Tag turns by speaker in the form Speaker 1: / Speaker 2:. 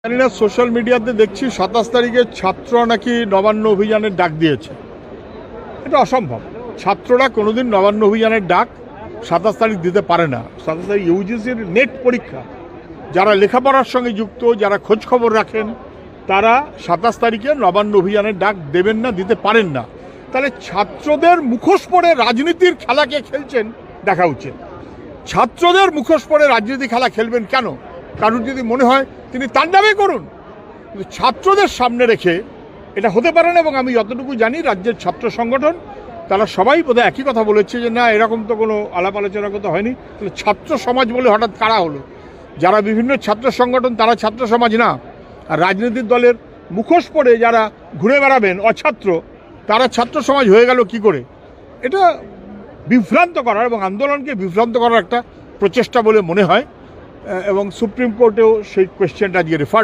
Speaker 1: জানি না, সোশ্যাল মিডিয়াতে দেখছি 27 তারিখে ছাত্ররা নাকি নবান্ন অভিযানের ডাক দিয়েছে। এটা অসম্ভব। ছাত্ররা কোনোদিন নবান্ন অভিযানের ডাক 27 তারিখ দিতে পারে না। 27 তারিখ ইউজিসির নেট পরীক্ষা। যারা লেখাপড়ার সঙ্গে যুক্ত, যারা খোঁজ খবর রাখেন, তারা 27 তারিখে নবান্ন অভিযানের ডাক দেবেন না, দিতে পারেন না। তাহলে ছাত্রদের মুখোশ পরে রাজনীতির খেলাকে খেলছেন দেখা উচিত। ছাত্রদের মুখোশ পরে রাজনীতি খেলা খেলবেন কেন? কারণ যদি মনে হয় তিনি তার নামে করুন, কিন্তু ছাত্রদের সামনে রেখে এটা হতে পারে না। এবং আমি যতটুকু জানি রাজ্যের ছাত্র সংগঠন তারা সবাই বোধহয় একই কথা বলেছে যে না, এরকম তো কোনো আলাপ আলোচনার কথা হয়নি। তাহলে ছাত্র সমাজ বলে হঠাৎ কারা হলো? যারা বিভিন্ন ছাত্র সংগঠন তারা ছাত্র সমাজ না, আর রাজনৈতিক দলের মুখোশ পরে যারা ঘুরে বেড়াবেন অছাত্র, তারা ছাত্র সমাজ হয়ে গেল কি করে? এটা বিভ্রান্ত করার এবং আন্দোলনকে বিভ্রান্ত করার একটা প্রচেষ্টা বলে মনে হয়। এবং সুপ্রিম কোর্টেও সেই কোয়েশ্চেনটা আজকে রেফার্ড